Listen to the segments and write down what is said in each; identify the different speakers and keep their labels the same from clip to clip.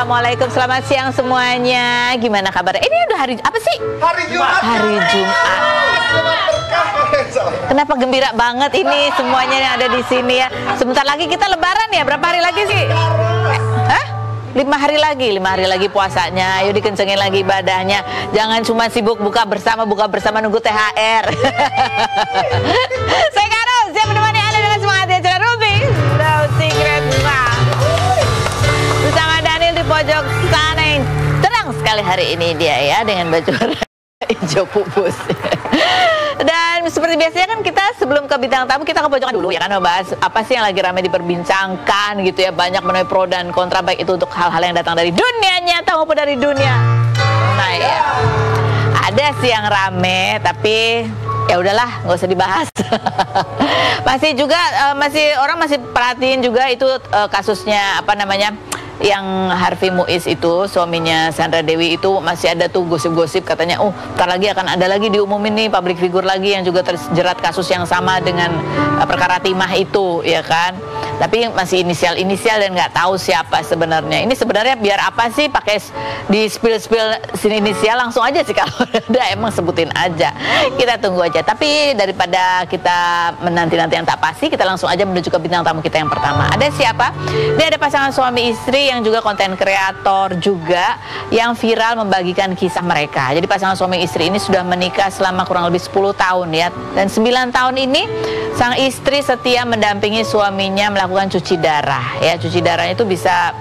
Speaker 1: Assalamualaikum, selamat siang semuanya. Gimana kabarnya? Ini udah hari apa sih?
Speaker 2: Hari Jumat.
Speaker 1: Hari Jumat. Kenapa gembira banget ini semuanya yang ada di sini ya? Sebentar lagi kita Lebaran ya. Berapa hari lagi sih? Hah? 5 hari lagi puasanya. Ayo dikencengin lagi ibadahnya. Jangan cuma sibuk buka bersama nunggu THR. Saya Karo, siap menemani Anda dengan semangat acara Ruby No Secret bersama Daniel di pojok sana yang tenang sekali hari ini dia ya dengan baju warna hijau pupus. Dan seperti biasanya kan kita sebelum ke bintang tamu kita ke pojokan dulu ya kan, membahas apa sih yang lagi ramai diperbincangkan gitu ya, banyak menuai pro dan kontra baik itu untuk hal-hal yang datang dari dunia nyata maupun dari dunia. Nah ya, ada sih yang rame tapi ya udahlah nggak usah dibahas. Masih juga orang masih perhatiin juga itu kasusnya apa namanya, yang Harvey Muiz itu suaminya Sandra Dewi itu masih ada tuh gosip-gosip katanya ntar lagi akan ada lagi diumumin nih public figure lagi yang juga terjerat kasus yang sama dengan perkara timah itu ya kan, tapi masih inisial dan nggak tahu siapa sebenarnya. Ini sebenarnya biar apa sih pakai di spill sini inisial, langsung aja sih kalau ada emang sebutin aja, kita tunggu aja. Tapi daripada kita menanti-nanti yang tak pasti, kita langsung aja menuju ke bintang tamu kita yang pertama. Ada siapa? Dia ada pasangan suami istri yang juga konten kreator juga yang viral membagikan kisah mereka. Jadi pasangan suami istri ini sudah menikah selama kurang lebih 10 tahun ya. Dan 9 tahun ini sang istri setia mendampingi suaminya melakukan cuci darah ya. Cuci darahnya itu bisa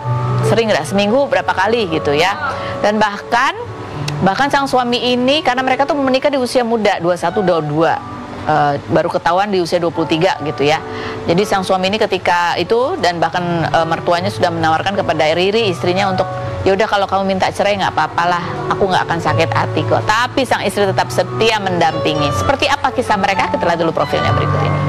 Speaker 1: sering nggak, seminggu berapa kali gitu ya. Dan bahkan sang suami ini karena mereka tuh menikah di usia muda 21-22. Baru ketahuan di usia 23 gitu ya. Jadi sang suami ini ketika itu dan bahkan mertuanya sudah menawarkan kepada Riri istrinya untuk ya udah kalau kamu minta cerai nggak apa-apalah, aku nggak akan sakit hati kok. Tapi sang istri tetap setia mendampingi. Seperti apa kisah mereka? Kita lihat dulu profilnya berikut ini.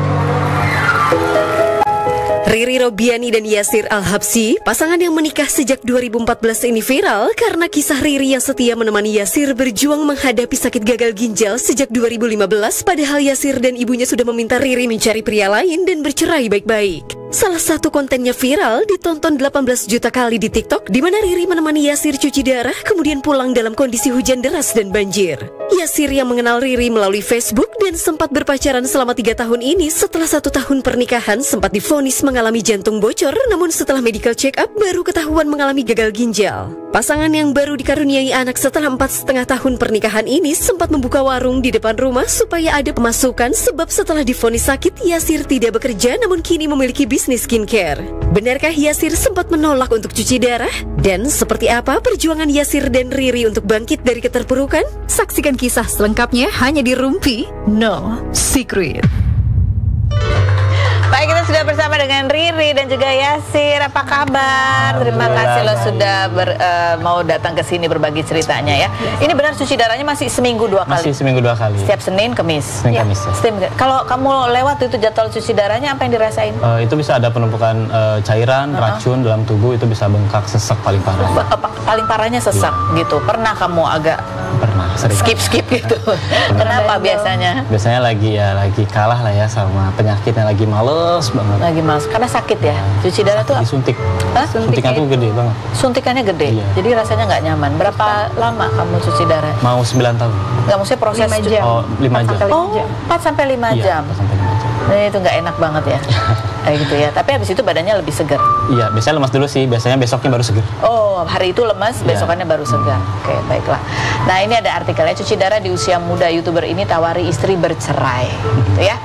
Speaker 3: Riri Robiani dan Yasir Al-Habsyi, pasangan yang menikah sejak 2014 ini viral karena kisah Riri yang setia menemani Yasir berjuang menghadapi sakit gagal ginjal sejak 2015, padahal Yasir dan ibunya sudah meminta Riri mencari pria lain dan bercerai baik-baik. Salah satu kontennya viral ditonton 18 juta kali di TikTok, di mana Riri menemani Yasir cuci darah kemudian pulang dalam kondisi hujan deras dan banjir. Yasir yang mengenal Riri melalui Facebook dan sempat berpacaran selama 3 tahun ini, setelah 1 tahun pernikahan sempat divonis mengalami jantung bocor, namun setelah medical check up baru ketahuan mengalami gagal ginjal. Pasangan yang baru dikaruniai anak setelah 4,5 tahun pernikahan ini sempat membuka warung di depan rumah supaya ada pemasukan, sebab setelah divonis sakit Yasir tidak bekerja namun kini memiliki bisnis skincare. Benarkah Yasir sempat menolak untuk cuci darah? Dan seperti apa perjuangan Yasir dan Riri untuk bangkit dari keterpurukan? Saksikan kisah selengkapnya hanya di Rumpi No Secret.
Speaker 1: Baik, kita sudah bersama dengan Riri dan juga Yasir. Apa kabar? Terima kasih lo sudah mau datang ke sini berbagi ceritanya ya. Ini benar cuci darahnya masih seminggu 2 kali?
Speaker 4: Masih seminggu 2 kali.
Speaker 1: Setiap Senin, Kemis?
Speaker 4: Senin, Kemis ya.
Speaker 1: Kalau kamu lewat itu jadwal cuci darahnya, apa yang dirasain?
Speaker 4: Itu bisa ada penumpukan cairan, racun dalam tubuh, itu bisa bengkak, sesak paling parah.
Speaker 1: Paling parahnya sesak gitu. Pernah kamu agak
Speaker 4: sering
Speaker 1: skip gitu? Kenapa biasanya?
Speaker 4: Biasanya lagi kalah lah ya sama penyakit yang lagi males banget.
Speaker 1: Lagi males karena sakit ya. Cuci darah tuh
Speaker 4: disuntik. Suntikan tuh gede banget.
Speaker 1: Suntikannya gede.
Speaker 4: Iya.
Speaker 1: Jadi rasanya nggak nyaman. Berapa lama kamu cuci darah?
Speaker 4: Mau 9 tahun.
Speaker 1: Nggak, maksudnya proses
Speaker 3: 5 jam.
Speaker 4: Oh, 5 jam.
Speaker 1: Oh, 4-5 jam.
Speaker 4: 4-5 jam.
Speaker 1: Nah, itu nggak enak banget ya. Kayak gitu ya. Tapi habis itu badannya lebih segar.
Speaker 4: Iya, biasanya lemas dulu sih. Biasanya besoknya baru segar.
Speaker 1: Oh, hari itu lemas, besokannya baru segar. Oke, baiklah. Nah, ini ada artikelnya, cuci darah di usia muda, YouTuber ini tawari istri bercerai, gitu ya.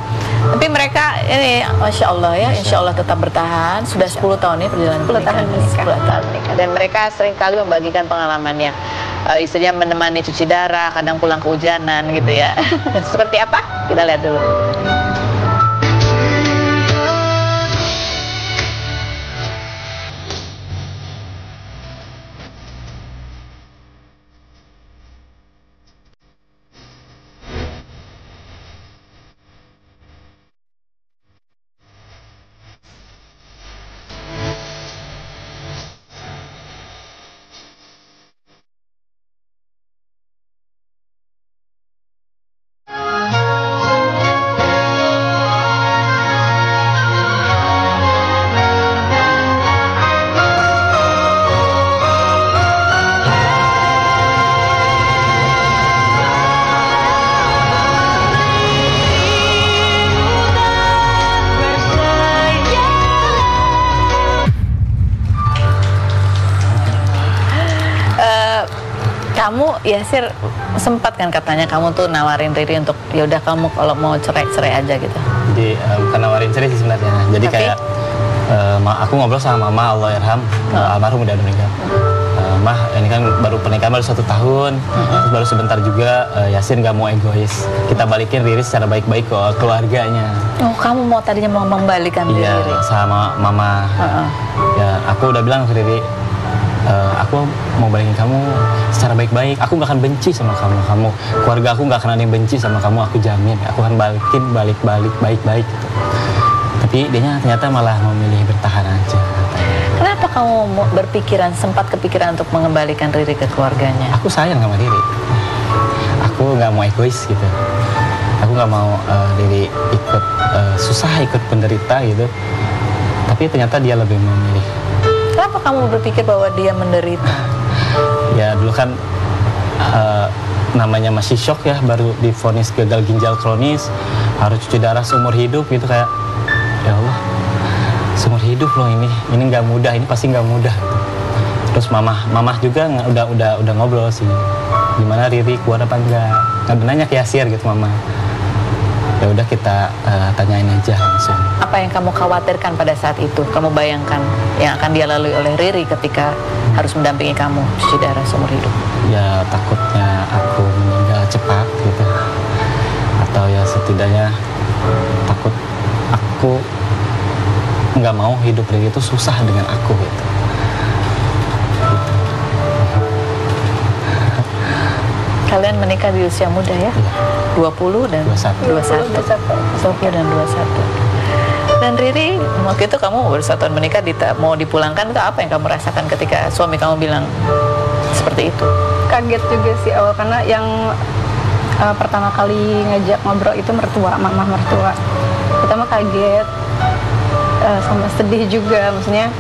Speaker 1: Tapi mereka ini, Masya Allah ya, Insya Allah tetap bertahan. Sudah 10 tahun nih perjalanan pernikahan. 10 tahun menikah. Dan mereka sering kali membagikan pengalamannya. Istrinya menemani cuci darah, kadang pulang kehujanan gitu ya. Seperti apa? Kita lihat dulu. Yasir sempat kan katanya kamu tuh nawarin Riri untuk ya udah kamu kalau mau cerai aja gitu.
Speaker 4: Jadi bukan nawarin cerai sih sebenarnya. Jadi kayak aku ngobrol sama mama, Allah yarham, almarhum udah meninggal. Mah, ini kan baru pernikahan baru 1 tahun, terus baru sebentar juga Yasir nggak mau egois. Kita balikin Riri secara baik-baik ke keluarganya.
Speaker 1: Oh, kamu mau tadinya mau membalikan Riri?
Speaker 4: Iya, sama mama. Ya, aku udah bilang ke Riri, aku mau balikin kamu secara baik-baik. Aku nggak akan benci sama kamu. Keluarga aku nggak akan ada yang benci sama kamu. Aku jamin. Aku akan balikin balik-balik baik-baik gitu. Tapi dia ternyata malah memilih bertahan aja.
Speaker 1: Kenapa kamu sempat kepikiran untuk mengembalikan Riri ke keluarganya?
Speaker 4: Aku sayang sama Riri. Aku nggak mau egois gitu. Aku nggak mau Riri ikut susah, ikut penderita gitu. Tapi ternyata dia lebih memilih.
Speaker 1: Kenapa kamu berpikir bahwa dia menderita?
Speaker 4: Ya dulu kan namanya masih shock ya, baru divonis gagal ginjal kronis, harus cuci darah seumur hidup gitu, kayak ya Allah, seumur hidup loh ini nggak mudah, ini pasti nggak mudah gitu. Terus mamah juga udah ngobrol sih, gimana Riri kuat apa enggak, nanya ke Yasir gitu mama. Ya udah kita tanyain aja langsung.
Speaker 1: Apa yang kamu khawatirkan pada saat itu? Kamu bayangkan yang akan dia lalui oleh Riri ketika harus mendampingi kamu cuci darah seumur hidup?
Speaker 4: Ya takutnya aku meninggal cepat gitu, atau ya setidaknya takut aku nggak mau hidup Riri itu susah dengan aku gitu.
Speaker 1: Kalian menikah di usia muda ya?
Speaker 4: Iya.
Speaker 1: 20 dan 21. 20 dan 21. Dan Riri, waktu itu kamu baru 1 tahun menikah, mau dipulangkan, itu apa yang kamu rasakan ketika suami kamu bilang seperti itu?
Speaker 2: Kaget juga sih awal, karena yang pertama kali ngajak ngobrol itu mama mertua. Pertama kaget, sama sedih juga, maksudnya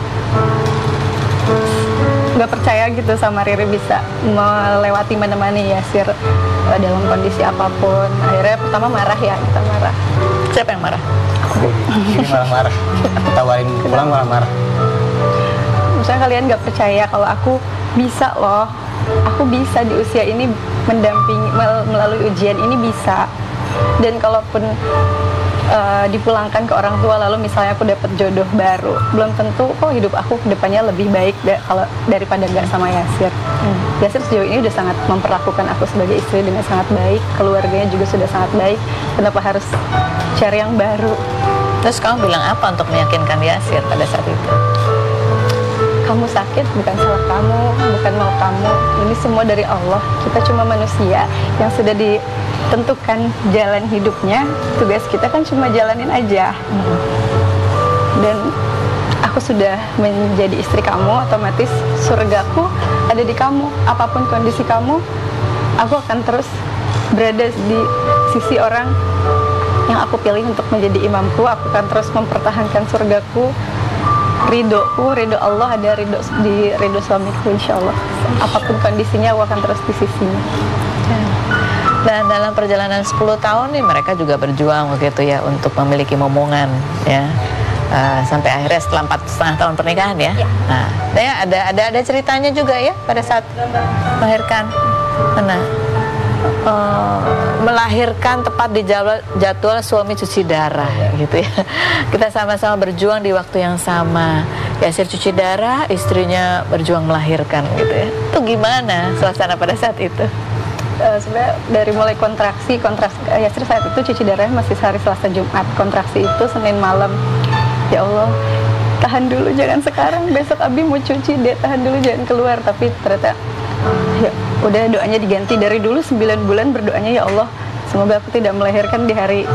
Speaker 2: nggak percaya gitu sama Riri bisa melewati menemani Yasir dalam kondisi apapun. Akhirnya pertama marah ya, kita marah.
Speaker 1: Siapa yang marah?
Speaker 4: Aku. Ini marah-marah. Tawarin pulang marah-marah.
Speaker 2: Maksudnya kalian nggak percaya kalau aku bisa loh. Aku bisa di usia ini mendampingi, melalui ujian ini bisa. Dan kalaupun dipulangkan ke orang tua, lalu misalnya aku dapat jodoh baru, belum tentu kok hidup aku kedepannya lebih baik kalau daripada nggak sama Yasir. Yasir sejauh ini udah sangat memperlakukan aku sebagai istri dengan sangat baik, keluarganya juga sudah sangat baik. Kenapa harus cari yang baru?
Speaker 1: Terus kamu bilang apa untuk meyakinkan Yasir pada saat itu?
Speaker 2: Kamu sakit bukan salah kamu, bukan mau kamu. Ini semua dari Allah. Kita cuma manusia yang sudah ditentukan jalan hidupnya. Tugas kita kan cuma jalanin aja. Dan aku sudah menjadi istri kamu, otomatis surgaku ada di kamu. Apapun kondisi kamu, aku akan terus berada di sisi orang yang aku pilih untuk menjadi imamku. Aku akan terus mempertahankan surgaku. Ridho Allah ada di ridho suamiku, insya Allah. Apapun kondisinya, aku akan terus di sisinya.
Speaker 1: Dan dalam perjalanan 10 tahun nih mereka juga berjuang begitu ya untuk memiliki momongan ya. Sampai akhirnya setelah 4,5 tahun pernikahan ya. Nah, ada ceritanya juga ya pada saat melahirkan. Melahirkan tepat di jadwal suami cuci darah gitu ya. Kita sama-sama berjuang di waktu yang sama. Yasir cuci darah, istrinya berjuang melahirkan gitu ya. Itu gimana suasana pada saat itu?
Speaker 2: Sebenarnya dari mulai kontraksi Yasir saat itu cuci darahnya masih hari Selasa Jumat. Kontraksi itu Senin malam. Ya Allah, tahan dulu, jangan sekarang, besok Abi mau cuci, dia tahan dulu, jangan keluar. Tapi ternyata ya udah, doanya diganti. Dari dulu 9 bulan berdoanya, ya Allah semoga aku tidak melahirkan di hari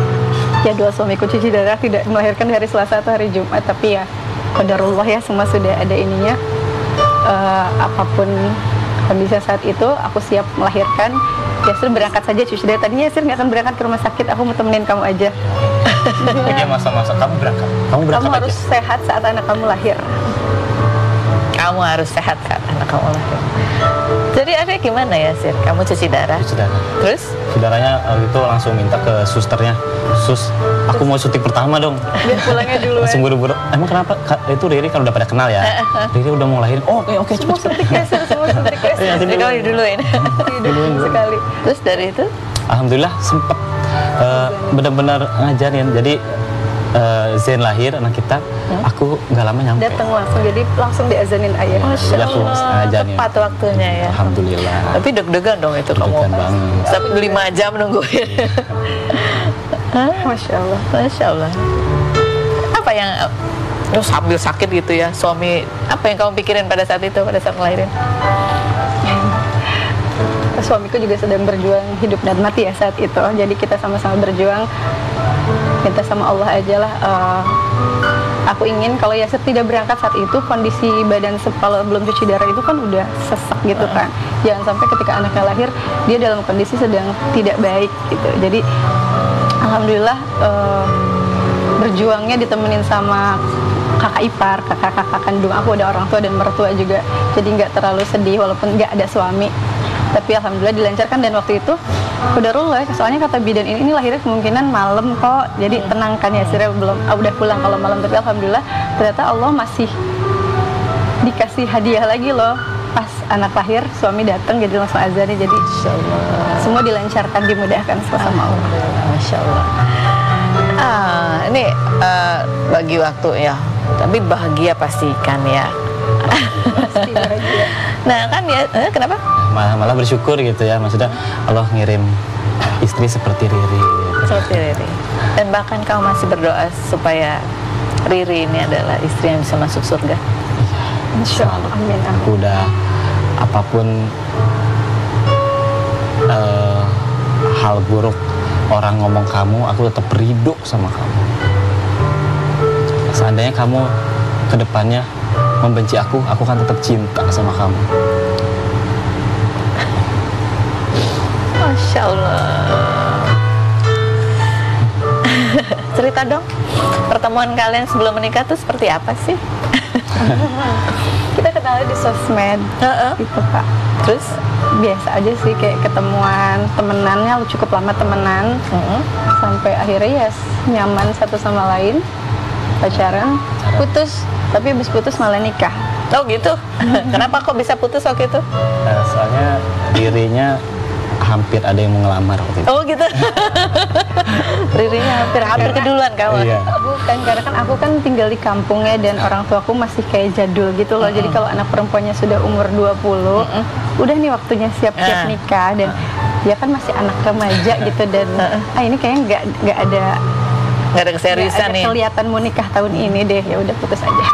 Speaker 2: jadwal suamiku cuci darah, tidak melahirkan di hari Selasa atau hari Jumat. Tapi ya qadarullah ya, semua sudah ada ininya. Apapun kondisi saat itu, aku siap melahirkan. Yasir berangkat saja cuci darah. Tadinya Yasir nggak akan berangkat ke rumah sakit, aku mau temenin kamu aja.
Speaker 4: Dia masa-masa kamu berangkat
Speaker 2: kamu harus sehat saat anak kamu lahir.
Speaker 1: Kamu harus sehat saat anak kamu lahir. Jadi akhirnya gimana ya, Sir? Kamu cuci darah?
Speaker 4: Cuci darah.
Speaker 1: Terus?
Speaker 4: Saudaranya itu langsung minta ke susternya, sus, aku mau syuting pertama dong.
Speaker 2: Biar pulangnya dulu.
Speaker 4: Langsung buru-buru. Emang kenapa? Itu Riri kan udah pada kenal ya. Riri udah mau lahirin. Oh, oke,
Speaker 2: Semua suntik ya, Sir, semua suntik ya.
Speaker 1: Jadi kau duluin.
Speaker 2: Duluin sekali.
Speaker 1: Terus dari itu?
Speaker 4: Alhamdulillah sempet benar-benar ngajarin. Jadi Zain lahir anak kita, aku nggak lama nyampe.
Speaker 2: Datang langsung, jadi langsung diazanin ayah.
Speaker 1: Masya
Speaker 4: Jadi aku
Speaker 1: Allah,
Speaker 4: ngajarin.
Speaker 1: tepat waktunya ya.
Speaker 4: Alhamdulillah.
Speaker 1: Tapi deg-degan dong itu
Speaker 4: Deg-degan
Speaker 1: kamu.
Speaker 4: banget.
Speaker 1: Sampai 5 jam nungguin.
Speaker 2: Masya Allah.
Speaker 1: Masya Allah. Apa yang sambil sakit gitu ya, suami, apa yang kamu pikirin pada saat itu, pada saat ngelahirin?
Speaker 2: Suamiku juga sedang berjuang hidup dan mati ya saat itu. Jadi kita sama-sama berjuang. Minta sama Allah aja lah. Aku ingin kalau Yasir tidak berangkat saat itu, kondisi badan kalau belum cuci darah itu kan udah sesak gitu kan. Jangan sampai ketika anaknya lahir dia dalam kondisi sedang tidak baik gitu. Jadi alhamdulillah berjuangnya ditemenin sama kakak ipar, kakak kandung aku, ada orang tua dan mertua juga. Jadi nggak terlalu sedih walaupun nggak ada suami. Tapi alhamdulillah dilancarkan, dan waktu itu udah rule, soalnya kata bidan ini lahirnya kemungkinan malam kok, jadi tenangkan ya, Sirnya belum udah pulang kalau malam. Tapi alhamdulillah ternyata Allah masih dikasih hadiah lagi loh, pas anak lahir suami datang jadi langsung azani, jadi semua dilancarkan, dimudahkan sama Allah.
Speaker 1: Masya Allah. Ini bagi waktu ya, tapi bahagia pastikan ya.
Speaker 2: Pasti bahagia.
Speaker 1: Nah kan ya, kenapa?
Speaker 4: Malah bersyukur gitu ya, maksudnya Allah ngirim istri seperti Riri gitu.
Speaker 1: Seperti Riri. Dan bahkan kamu masih berdoa supaya Riri ini adalah istri yang bisa masuk surga.
Speaker 2: Insya Allah, amin.
Speaker 4: Aku udah apapun hal buruk orang ngomong kamu, aku tetap ridho sama kamu. Seandainya kamu kedepannya membenci aku kan tetap cinta sama kamu.
Speaker 1: Masya Allah. Cerita dong, pertemuan kalian sebelum menikah tuh seperti apa sih?
Speaker 2: Kita kenalnya di sosmed, gitu Kak.
Speaker 1: Terus?
Speaker 2: Biasa aja sih, kayak ketemuan, temenannya cukup lama temenan, sampai akhirnya ya nyaman satu sama lain, pacaran, putus, tapi habis putus malah nikah.
Speaker 1: Oh gitu? Kenapa kok bisa putus waktu itu?
Speaker 4: Soalnya dirinya hampir ada yang mau ngelamar waktu itu.
Speaker 1: Oh gitu? Ririnya hampir keduluan kamu?
Speaker 4: Iya.
Speaker 2: Bukan, karena kan aku kan tinggal di kampungnya dan orang tuaku masih kayak jadul gitu loh. Jadi kalau anak perempuannya sudah umur 20, udah nih waktunya siap-siap nikah, dan dia kan masih anak remaja gitu, dan ini kayaknya nggak ada
Speaker 1: Keseriusan nih.
Speaker 2: Kelihatan mau nikah tahun ini deh, ya udah putus aja.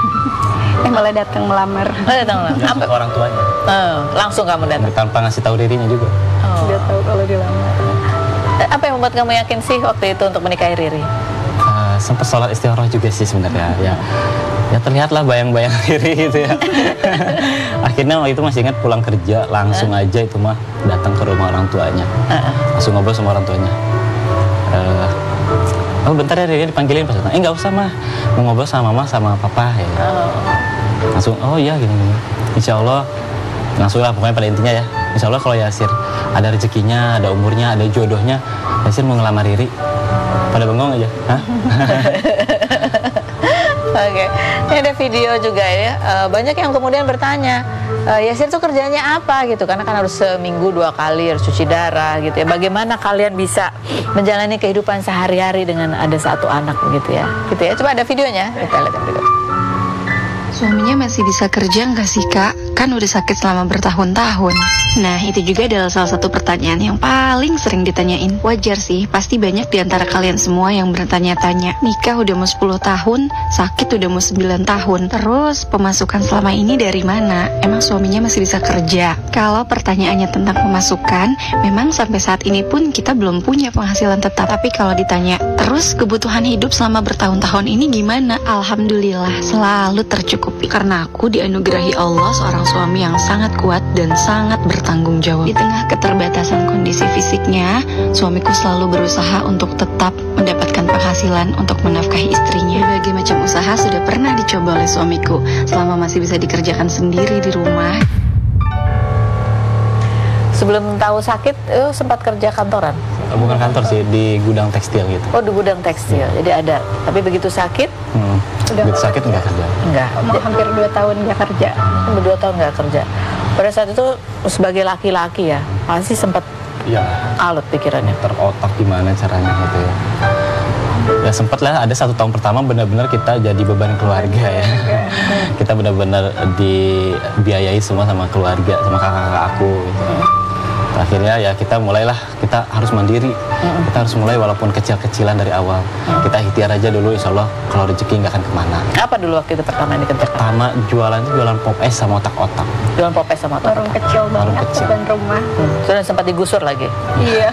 Speaker 2: Malah datang melamar.
Speaker 4: Langsung ke orang tuanya.
Speaker 1: Langsung kamu datang?
Speaker 4: Tanpa ngasih tahu dirinya juga.
Speaker 2: Udah tahu kalau dilamar.
Speaker 1: Apa yang membuat kamu yakin sih waktu itu untuk menikahi Riri?
Speaker 4: Sempat sholat istikharah juga sih sebenarnya. Ya terlihatlah bayang-bayang Riri gitu ya. Akhirnya waktu itu masih ingat pulang kerja langsung aja itu mah datang ke rumah orang tuanya. Langsung ngobrol sama orang tuanya. Oh bentar ya Riri dipanggilin pas datang. Nggak usah mah, mau ngobrol sama mama sama papa ya. Langsung oh iya gini. Insya Allah langsung lah pokoknya pada intinya ya. Insya Allah kalau Yasir ada rezekinya, ada umurnya, ada jodohnya, Yasir mau ngelamar Riri. Pada bengong aja. Hah?
Speaker 1: Oke, ini ada video juga ya. Banyak yang kemudian bertanya, Yasir tuh kerjanya apa gitu? Karena kan harus seminggu 2 kali harus cuci darah gitu ya. Bagaimana kalian bisa menjalani kehidupan sehari-hari dengan ada 1 anak gitu ya? Gitu ya. Coba ada videonya, kita lihat yang berikut.
Speaker 5: Suaminya masih bisa kerja nggak sih Kak? Kan udah sakit selama bertahun-tahun. Nah, itu juga adalah salah satu pertanyaan yang paling sering ditanyain. Wajar sih, pasti banyak di antara kalian semua yang bertanya-tanya. Nikah udah mau 10 tahun, sakit udah mau 9 tahun. Terus, pemasukan selama ini dari mana? Emang suaminya masih bisa kerja? Kalau pertanyaannya tentang pemasukan, memang sampai saat ini pun kita belum punya penghasilan tetap. Tapi kalau ditanya, terus kebutuhan hidup selama bertahun-tahun ini gimana? Alhamdulillah, selalu tercukupi. Karena aku dianugerahi Allah seorang suami yang sangat kuat dan sangat bertanggung jawab. Di tengah keterbatasan kondisi fisiknya, suamiku selalu berusaha untuk tetap mendapatkan penghasilan untuk menafkahi istrinya. Berbagai macam usaha sudah pernah dicoba oleh suamiku selama masih bisa dikerjakan sendiri di rumah.
Speaker 1: Sebelum tahu sakit, sempat kerja kantoran?
Speaker 4: Bukan kantor sih, di gudang tekstil gitu.
Speaker 1: Oh, di gudang tekstil, jadi ada. Tapi begitu sakit?
Speaker 4: Begitu sakit nggak kerja.
Speaker 1: Enggak.
Speaker 2: Hampir 2 tahun nggak kerja.
Speaker 1: 2 tahun nggak kerja. Pada saat itu sebagai laki-laki ya, pasti sempat alot pikirannya.
Speaker 4: Terotak gimana caranya gitu ya. Ya sempat lah, ada 1 tahun pertama benar-benar kita jadi beban keluarga ya. Kita benar-benar dibiayai semua sama keluarga, sama kakak-kakak aku gitu. Akhirnya ya kita mulailah, kita harus mandiri. Kita harus mulai walaupun kecil-kecilan dari awal. Kita ikhtiar aja dulu, insya Allah kalau rezeki nggak akan kemana.
Speaker 1: Apa dulu waktu itu pertama yang dikerjakan?
Speaker 4: Pertama jualan itu jualan pop es sama otak-otak.
Speaker 1: Jualan pop es sama otak-otak.
Speaker 2: Warung kecil banget, depan rumah.
Speaker 1: Sudah sempat digusur lagi?
Speaker 2: Iya.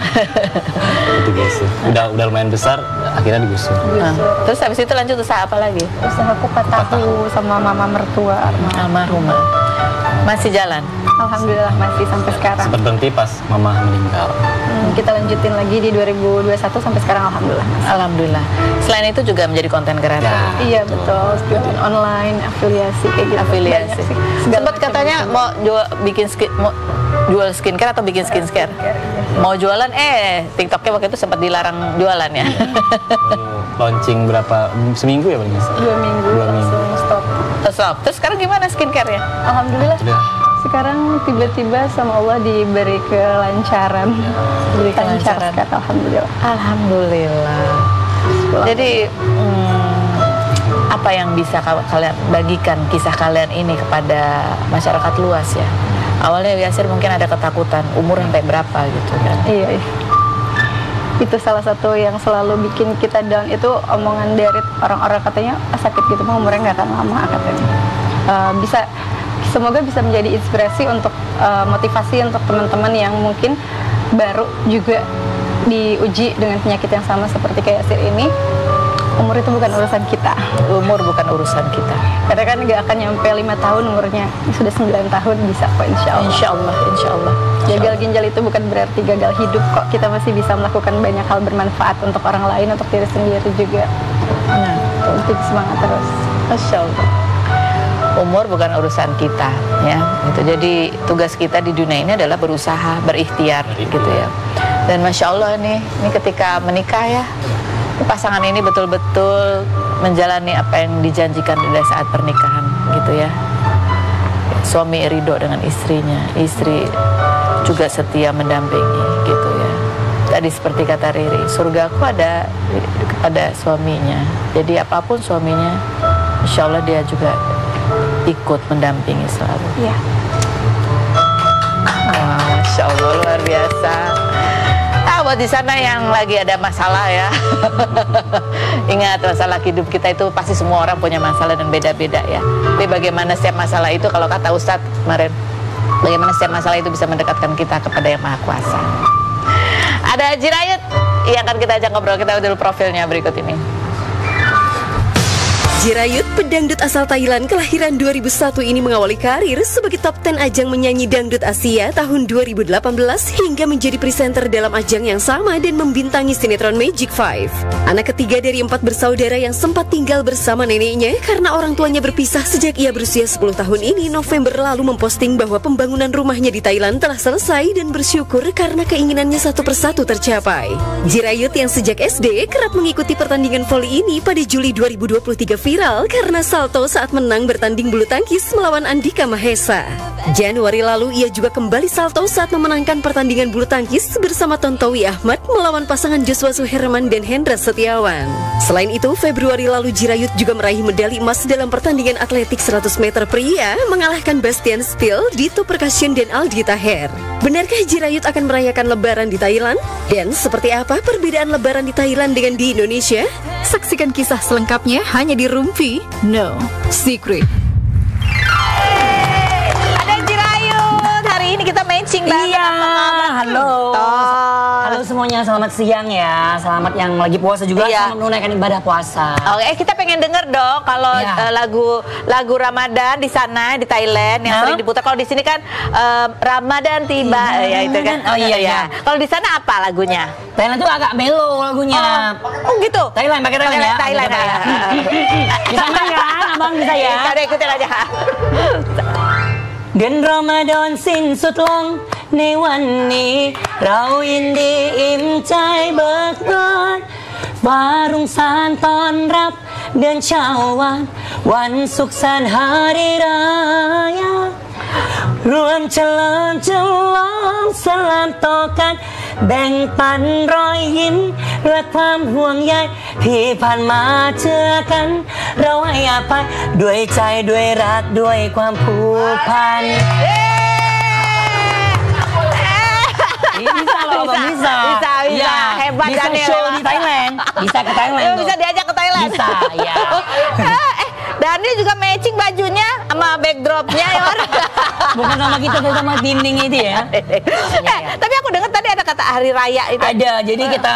Speaker 4: Digusur. Udah lumayan besar, akhirnya digusur.
Speaker 1: Terus habis itu lanjut usaha apa lagi?
Speaker 2: Usaha kupat tahu sama mama mertua
Speaker 1: almarhumah. Masih jalan?
Speaker 2: Alhamdulillah masih sampai sekarang.
Speaker 4: Sempat berhenti pas mama meninggal.
Speaker 2: Kita lanjutin lagi di 2021 sampai sekarang alhamdulillah.
Speaker 1: Alhamdulillah. Selain itu juga menjadi konten kreator.
Speaker 2: Iya betul, jualan online, afiliasi kayak gitu.
Speaker 1: Afiliasi. Sempat katanya mau jual skincare atau bikin skincare. Mau jualan TikToknya waktu itu sempat dilarang jualan ya.
Speaker 4: Launching berapa seminggu ya paling bisa?
Speaker 2: 2 minggu. Langsung stop.
Speaker 1: Terus sekarang gimana skincare-nya?
Speaker 2: Alhamdulillah. Sekarang tiba-tiba sama Allah diberi kelancaran. Diberi kelancaran. Alhamdulillah.
Speaker 1: Alhamdulillah. Jadi apa yang bisa kalian bagikan kisah kalian ini kepada masyarakat luas ya? Awalnya Yasir mungkin ada ketakutan, umur sampai berapa gitu kan?
Speaker 2: Iya. Itu salah satu yang selalu bikin kita down, itu omongan dari orang-orang katanya sakit gitu mah umurnya nggak akan lama katanya. Semoga bisa menjadi inspirasi untuk motivasi untuk teman-teman yang mungkin baru juga diuji dengan penyakit yang sama seperti kayak Yasir ini. Umur itu bukan urusan kita.
Speaker 1: Umur bukan urusan kita.
Speaker 2: Karena kan nggak akan nyampe 5 tahun umurnya. Sudah 9 tahun bisa kok insya Allah.
Speaker 1: Insya Allah.
Speaker 2: Gagal ginjal itu bukan berarti gagal hidup kok. Kita masih bisa melakukan banyak hal bermanfaat untuk orang lain, untuk diri sendiri juga. Nah, untuk semangat terus.
Speaker 1: Masya Allah. Umur bukan urusan kita ya. Gitu. Jadi tugas kita di dunia ini adalah berusaha, berikhtiar gitu ya. Dan Masya Allah ini ketika menikah ya, pasangan ini betul-betul menjalani apa yang dijanjikan pada saat pernikahan gitu ya. Suami ridho dengan istrinya, istri juga setia mendampingi gitu ya. Tadi seperti kata Riri, surgaku ada kepada suaminya. Jadi apapun suaminya, insya Allah dia juga ikut mendampingi selalu.
Speaker 2: Iya.
Speaker 1: Masya Allah luar biasa. Buat di sana yang lagi ada masalah ya, ingat masalah hidup kita itu pasti semua orang punya masalah dan beda-beda ya. Tapi bagaimana setiap masalah itu, kalau kata Ustadz kemarin, bagaimana setiap masalah itu bisa mendekatkan kita kepada Yang Maha Kuasa. Ada Haji Rayut yang akan kita ajak ngobrol, kita dulu profilnya berikut ini.
Speaker 3: Jirayut, pedangdut asal Thailand kelahiran 2001 ini mengawali karir sebagai top 10 ajang menyanyi dangdut Asia tahun 2018 hingga menjadi presenter dalam ajang yang sama dan membintangi sinetron Magic 5. Anak ketiga dari 4 bersaudara yang sempat tinggal bersama neneknya karena orang tuanya berpisah sejak ia berusia 10 tahun ini, November lalu memposting bahwa pembangunan rumahnya di Thailand telah selesai dan bersyukur karena keinginannya satu persatu tercapai. Jirayut yang sejak SD kerap mengikuti pertandingan voli ini pada Juli 2023 viral karena salto saat menang bertanding bulu tangkis melawan Andika Mahesa. Januari lalu ia juga kembali salto saat memenangkan pertandingan bulu tangkis bersama Tontowi Ahmad melawan pasangan Joshua Suherman dan Hendra Setiawan. Selain itu, Februari lalu Jirayut juga meraih medali emas dalam pertandingan atletik 100 meter pria mengalahkan Bastian Spill, Dito Percussion dan Aldi Taher. Benarkah Jirayut akan merayakan lebaran di Thailand? Dan seperti apa perbedaan lebaran di Thailand dengan di Indonesia? Saksikan kisah selengkapnya hanya di Rumpi No Secret.
Speaker 1: Ada Jirayut, hari ini kita matching banget.
Speaker 6: Iya, halo. Halo semuanya, selamat siang ya. Selamat yang lagi puasa juga, selamat menunaikan ibadah puasa.
Speaker 1: Oke, kita pengen denger dong kalau lagu Ramadan di sana di Thailand yang sering diputar. Kalau di sini kan Ramadan tiba, ya itu kan.
Speaker 6: Oh iya ya.
Speaker 1: Kalau di sana apa lagunya?
Speaker 6: Thailand tuh agak melo lagunya.
Speaker 1: Oh gitu.
Speaker 6: Thailand pakai Thailand ya.
Speaker 1: Thailand ya.
Speaker 6: Bisa kan, abang bisa ya.
Speaker 1: Kita ikutin aja.
Speaker 6: เดือนรอมฎอนสิ้นสุดลง ในวันนี้เรายินดีอิ่มใจเบิกบานบารุงสารต้อนรับเดือนชาววันสุขสันต์ฮาริรายารวมเฉลิมฉลองสลามต่อกันแบ่งปันรอยยิ้มและความห่วงใยที่ผ่านมาเจอกันเราให้อภัยด้วยใจด้วยรักด้วยความผูกพันBisa loh, bisa.
Speaker 1: Bisa. Hebat
Speaker 6: bisa
Speaker 1: Daniel.
Speaker 6: Show di Thailand. Bisa ke Thailand.
Speaker 1: Bisa diajak ke Thailand.
Speaker 6: Bisa, ya.
Speaker 1: Daniel juga matching bajunya sama backdropnya ya.
Speaker 6: Bukan sama kita, sama dinding itu ya.
Speaker 1: Tapi aku dengar tadi ada kata hari raya itu.
Speaker 6: Ada. Jadi kita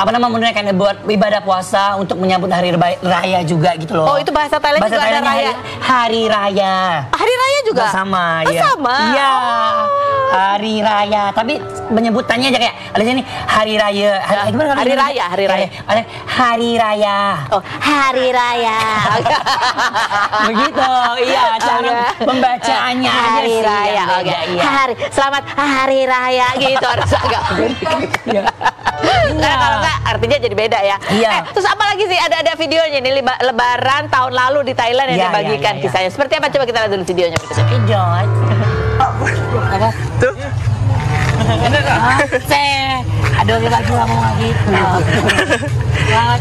Speaker 6: menunaikan buat ibadah puasa untuk menyambut hari raya juga gitu loh.
Speaker 1: Oh, itu bahasa Thailand juga ada raya.
Speaker 6: Hari raya.
Speaker 1: Hari raya juga?
Speaker 6: Sama,
Speaker 1: ya. Sama.
Speaker 6: Iya. Hari raya, tapi penyebutannya aja kayak ada sini hari raya.
Speaker 1: Hari raya.
Speaker 6: Hari raya.
Speaker 1: Oh, hari raya.
Speaker 6: Begitu, iya cara pembacaannya
Speaker 1: hari
Speaker 6: aja
Speaker 1: raya. Oke.
Speaker 6: Iya.
Speaker 1: Selamat hari raya gitu harus agak. Karena kalau enggak artinya jadi beda ya.
Speaker 6: Iya.
Speaker 1: Terus apa lagi sih ada videonya nih lebaran tahun lalu di Thailand yang dibagikan kisahnya. Seperti apa coba kita lihat dulu videonya.
Speaker 6: Kejot. Apa?
Speaker 7: Tuh.
Speaker 6: Aduh, baju ngomong lagi.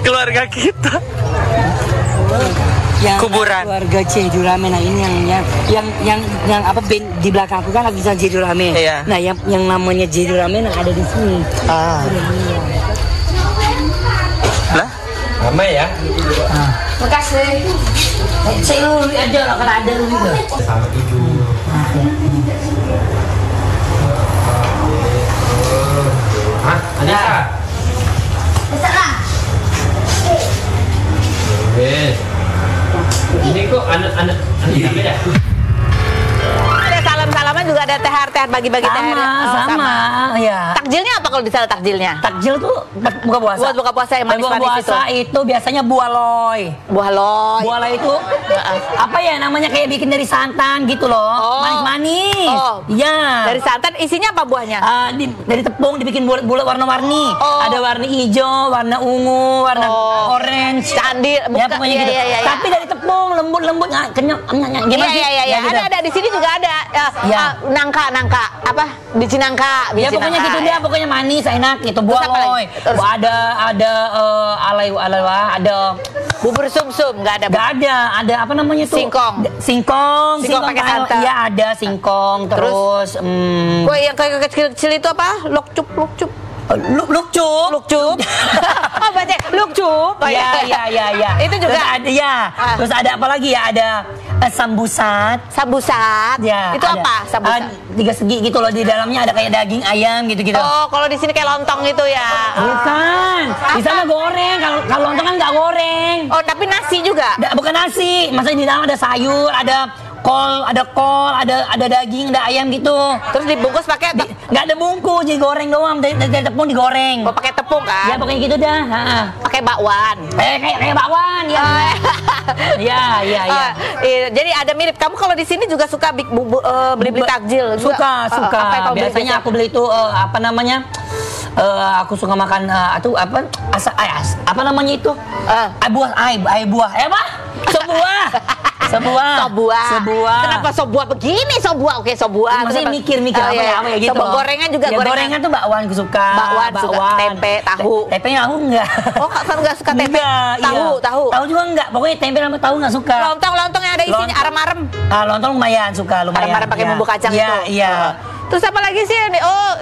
Speaker 7: Keluarga kita.
Speaker 6: Yang
Speaker 7: kuburan.
Speaker 6: Keluarga Cedurame. Nah ini yang apa di belakang aku kan lagi Cedurame.
Speaker 7: Iya.
Speaker 6: Nah yang namanya Cedurame ada di sini.
Speaker 7: Lah, ramai ya.
Speaker 6: Makasih. Saya aja lah kalau ada gitu.
Speaker 7: Sama ibu. Hah? Anissa?
Speaker 1: Bisa lah.
Speaker 7: Ini kok anak-anak beda?
Speaker 1: Ada salam-salaman juga ada THR bagi-bagi THR.
Speaker 6: Sama, ya.
Speaker 1: Takjilnya apa kalau di sana takjilnya?
Speaker 6: Takjil tuh buka puasa.
Speaker 1: Buat buka puasa yang manis-manis itu.
Speaker 6: Buka puasa itu biasanya buah loy.
Speaker 1: Buah loy.
Speaker 6: Buah loy itu apa ya namanya kayak bikin dari santan gitu loh. Manis-manis.
Speaker 1: Oh.
Speaker 6: Iya.
Speaker 1: Dari santan isinya apa buahnya?
Speaker 6: Dari tepung dibikin bulat-bulat warna-warni. Ada warna hijau, warna ungu, warna orange.
Speaker 1: Candil.
Speaker 6: Ya pokoknya gitu. Tapi dari tepung lembut-lembut kenyang. Gimana sih?
Speaker 1: Iya. Ada di sini juga ada. Nangka apa? Biji nangka.
Speaker 6: Ya pokoknya gitu dia, pokoknya manis, enak gitu. Buah loy. Ada ada
Speaker 1: bubur sumsum, nggak ada.
Speaker 6: Nggak ada. Ada apa namanya tuh? Singkong
Speaker 1: pakai santan.
Speaker 6: Iya ada singkong terus.
Speaker 1: Kue yang kayak kecil-kecil itu apa? Lokcup.
Speaker 6: Lukcup.
Speaker 1: Oh baca lukcup. Oh,
Speaker 6: iya.
Speaker 1: Itu juga
Speaker 6: terus ada ya. Terus ada apa lagi ya? Ada sambusat. Ya.
Speaker 1: Itu apa? Sambusat.
Speaker 6: 3 segi gitu loh, di dalamnya ada kayak daging ayam gitu-gitu.
Speaker 1: Oh, kalau di sini kayak lontong gitu ya.
Speaker 6: Bukan. Di sana goreng. Kalau lontong kan nggak goreng.
Speaker 1: Oh, tapi nasi juga.
Speaker 6: Bukan nasi. Maksudnya di dalam ada sayur, ada kol, ada daging, ada ayam gitu.
Speaker 1: Terus dibungkus pakai
Speaker 6: nggak ada bungkus, jadi goreng doang. Dari tepung digoreng.
Speaker 1: Oh, pakai tepung kan?
Speaker 6: Ya pokoknya gitu dah.
Speaker 1: Pakai bakwan.
Speaker 6: Kayak bakwan ya. Iya.
Speaker 1: Jadi ada mirip. Kamu kalau di sini juga suka beli takjil?
Speaker 6: Suka. Biasanya aku beli itu apa namanya? Aku suka makan apa namanya itu? Buah. Sebuah.
Speaker 1: Kenapa sebuah begini? Oke, sebuah.
Speaker 6: Maksudnya mikir apa ya gitu.
Speaker 1: Sebuah gorengan juga.
Speaker 6: Ya, gorengan tuh bakwan aku suka.
Speaker 1: Bakwan. Tempe, tahu.
Speaker 6: Tempe aku enggak.
Speaker 1: Oh, kan enggak suka tempe. Tahu.
Speaker 6: Tahu juga enggak. Pokoknya tempe sama tahu enggak suka.
Speaker 1: Lontong yang ada isinya arem-arem.
Speaker 6: Lontong lumayan suka.
Speaker 1: Arem-arem pakai bumbu kacang itu.
Speaker 6: Iya.
Speaker 1: Terus apa lagi sih? Oh,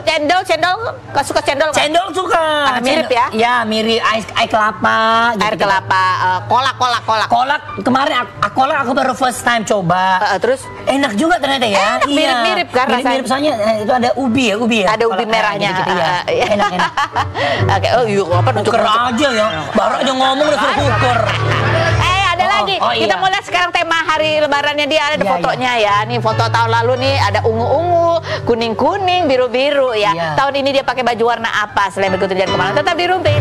Speaker 1: cendol. Gak suka cendol kan?
Speaker 6: Cendol suka.
Speaker 1: Karena mirip ya?
Speaker 6: Iya, mirip air kelapa.
Speaker 1: Air kelapa. Kolak.
Speaker 6: Kolak. Kemarin aku baru first time coba.
Speaker 1: Terus?
Speaker 6: Enak juga ternyata ya.
Speaker 1: Mirip-mirip kan rasanya.
Speaker 6: Mirip soalnya itu ada ubi ya.
Speaker 1: Ada ubi merahnya.
Speaker 6: Gitu, ya. Enak.
Speaker 1: Oke, apa
Speaker 6: tuker aja ya. Baru aja ngomong udah suruh ukur.
Speaker 1: Ada lagi. Kita mau lihat sekarang tema hari lebarannya dia, ada fotonya ya. Nih foto tahun lalu nih ada ungu-ungu, kuning-kuning, biru-biru ya. Tahun ini dia pakai baju warna apa? Selain berikut jangan kemana, tetap di Rumpi.